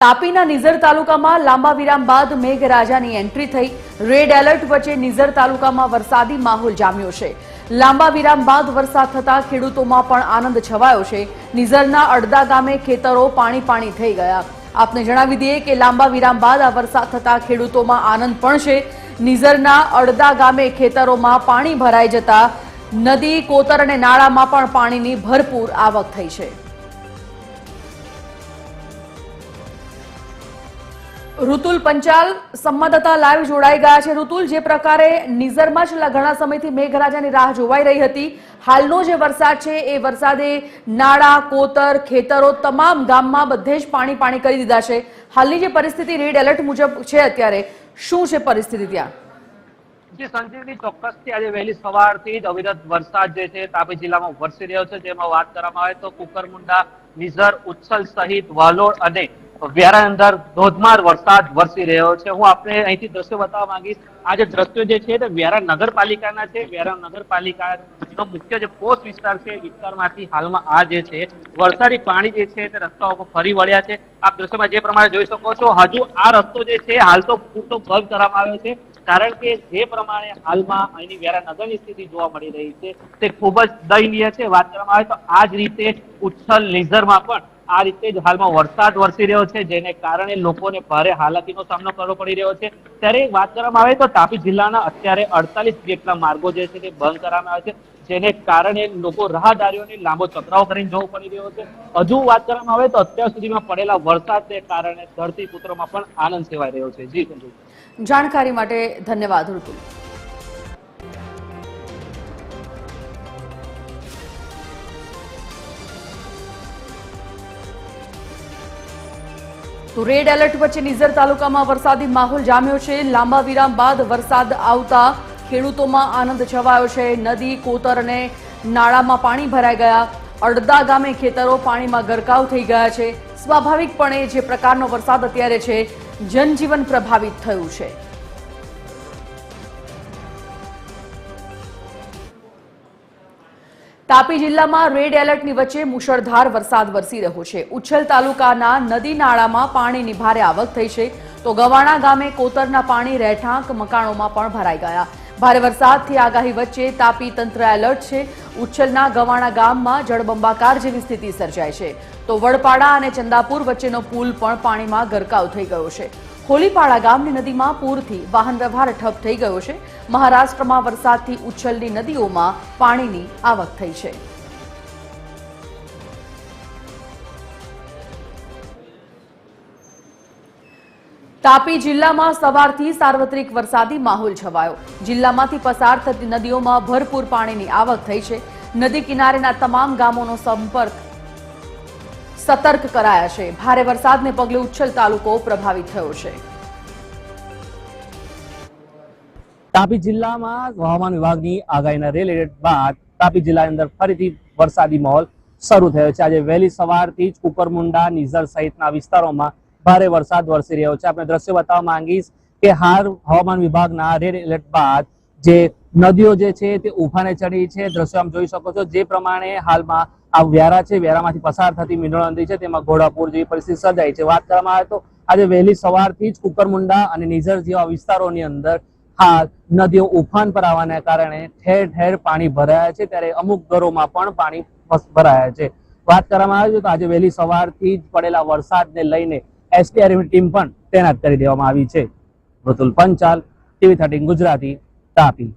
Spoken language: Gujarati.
તાપીના નિઝર તાલુકામાં લાંબા વિરામ બાદ મેઘરાજાની એન્ટ્રી થઈ। રેડ એલર્ટ વચ્ચે નિઝર તાલુકામાં વરસાદી માહોલ જામ્યો છે। લાંબા વિરામ બાદ વરસાદ થતા ખેડૂતોમાં પણ આનંદ છવાયો છે। નિઝરના અડધા ગામે ખેતરો પાણી થઈ ગયા। આપને જણાવી દઈએ કે લાંબા વિરામ બાદ આ વરસાદ થતા ખેડૂતોમાં આનંદ પણ છે। નિઝરના અડધા ગામે ખેતરોમાં પાણી ભરાઈ જતા નદી, કોતર અને નાળામાં પણ પાણીની ભરપૂર આવક થઈ છે। ઋતુલ પંચાલ સંવાદદાતા લાઈવ જોડાઈ ગયા છે। ઋતુલ, જે પ્રકારે નિઝરમાં છેલ્લા ઘણા સમયથી મેઘરાજાની રાહ જોવાઈ રહી હતી, હાલનો જે વરસાદ છે એ વરસાદે નાળા, કોતર, ખેતરો તમામ ગામમાં બધે જ પાણી કરી દીધા છે। હાલની જે પરિસ્થિતિ રેડ એલર્ટ મુજબ છે, અત્યારે શું છે પરિસ્થિતિ ત્યાં? જે સંજીવની ચોક્કસથી આજે વહેલી સવારથી જ અવિરત વરસાદ જે છે તાપી જિલ્લામાં વરસી રહ્યો છે। જેમાં વાત કરવામાં આવે તો કુકરમુંડા, નિઝર, ઉચ્છલ સહિત વાલોડ અને વ્યારા અંદર ધોધમાર વરસાદ વરસી રહ્યો છે। હું આપને અહીંથી દ્રશ્યો બતાવવા માંગીશ। આ જે દ્રશ્યો જે છે તે વ્યારા નગરપાલિકાના છે। વ્યારા નગરપાલિકાનો મુખ્ય જે પોસ્ટ વિસ્તાર છે, વિસ્તારમાંથી હાલમાં આ જે છે વરસાદી પાણી જે છે તે રસ્તાઓ પર ફરી વળ્યા છે। આપ દ્રશ્યમાં જે પ્રમાણે જોઈ શકો છો, હજુ આ રસ્તો જે છે હાલ તો પૂરતો બંધ કરવામાં આવ્યો છે, કારણ કે જે પ્રમાણે હાલમાં અહીંની વ્યારા નગરની સ્થિતિ જોવા મળી રહી છે તે ખૂબ જ દયનીય છે। વાત કરવામાં આવે તો આ જ રીતે ઉચ્છલ, નિઝરમાં પણ આ રીતે જ હાલમાં વરસાદ વરસી રહ્યો છે, જેને કારણે લોકોને ભારે હાલાકીનો સામનો કરવો પડી રહ્યો છે। ત્યારે વાત કરવામાં આવે તો તાપી જિલ્લાના અત્યારે 48 જેટલા માર્ગો જે છે તે બંધ કરવામાં આવે છે, જેને કારણે લોકો રાહદારીઓને લાંબો ચકરાવ કરીને જવું પડી રહ્યો છે। હજુ વાત કરવામાં આવે તો અત્યાર સુધીમાં પડેલા વરસાદને કારણે ધરતીપુત્રોમાં પણ આનંદ સેવાઈ રહ્યો છે। જી સંજુ, જાણકારી માટે ધન્યવાદ ઋતુલ। તો રેડ એલર્ટ વચ્ચે નિઝર તાલુકામાં વરસાદી માહોલ જામ્યો છે। લાંબા વિરામ બાદ વરસાદ આવતા ખેડૂતોમાં આનંદ છવાયો છે। નદી, કોતર અને નાળામાં પાણી ભરાઈ ગયા। અડધા ગામે ખેતરો પાણીમાં ગરકાવ થઈ ગયા છે। સ્વાભાવિકપણે જે પ્રકારનો વરસાદ અત્યારે છે, જનજીવન પ્રભાવિત થયું છે। તાપી જિલ્લામાં રેડ એલર્ટની વચ્ચે મુશળધાર વરસાદ વરસી રહ્યો છે। ઉચ્છલ તાલુકાના નદી નાળામાં પાણીની ભારે આવક થઈ છે, તો ગવાણા ગામે કોતરના પાણી રહેઠાંક મકાનોમાં પણ ભરાઈ ગયા। ભારે વરસાદથી આગાહી વચ્ચે તાપી તંત્ર એલર્ટ છે। ઉચ્છલના ગવાણા ગામમાં જળબંબાકાર જેવી સ્થિતિ સર્જાય છે, તો વડપાડા અને ચંદાપુર વચ્ચેનો પુલ પણ પાણીમાં ગરકાવ થઈ ગયો છે। હોલીપાડા ગામની નદીમાં પૂરથી વાહન વ્યવહાર ઠપ થઈ ગયો છે। મહારાષ્ટ્રમાં વરસાદથી ઉચ્છલની નદીઓમાં પાણીની આવક થઈ છે। તાપી જિલ્લામાં સવારથી સાર્વત્રિક વરસાદી માહોલ છવાયો। જિલ્લામાંથી પસાર થતી નદીઓમાં ભરપૂર પાણીની આવક થઈ છે। નદી કિનારેના તમામ ગામોનો સંપર્ક સતર્ક કરાયા છે। ભારે વરસાદને પગલે ઉચ્છલ તાલુકો પ્રભાવિત થયો છે। તાપી જિલ્લામાં હવામાન વિભાગની આગાહીના રેડ એલર્ટ બાદ તાપી જિલ્લાની અંદર ફરીથી વરસાદી માહોલ શરૂ થયો છે। આજે વહેલી સવારથી જ કુકરમુંડા, નિઝર સહિતના વિસ્તારોમાં ભારે વરસાદ વરસી રહ્યો છે। આપણે દ્રશ્ય બતાવવા માંગીશ કે હાલ હવામાન વિભાગના રેડ એલર્ટ બાદ જે નદીઓ જે છે તે ઉફાને ચડી છે। દ્રશ્યો આમ જોઈ શકો છો, જે પ્રમાણે હાલમાં આ વ્યારા છે, વ્યારામાંથી પસાર થતી મીંડોળ નદી છે, તેમાં ઘોડાપુર જેવી પરિસ્થિતિ સર્જાઈ છે। વાત કરવામાં આવે તો આજે વહેલી સવારથી જ કુકરમુંડા અને નિઝર જેવા વિસ્તારોની અંદર હાલ નદીઓ ઉફાન પર આવવાના કારણે ઠેર ઠેર પાણી ભરાયા છે, ત્યારે અમુક ઘરોમાં પણ પાણી ભરાયા છે। વાત કરવામાં આવે તો આજે વહેલી સવારથી જ પડેલા વરસાદને લઈને એસડીઆરએફની ટીમ પણ તૈનાત કરી દેવામાં આવી છે। ઋતુલ પંચાલ, TV13 ગુજરાતી, તાપી।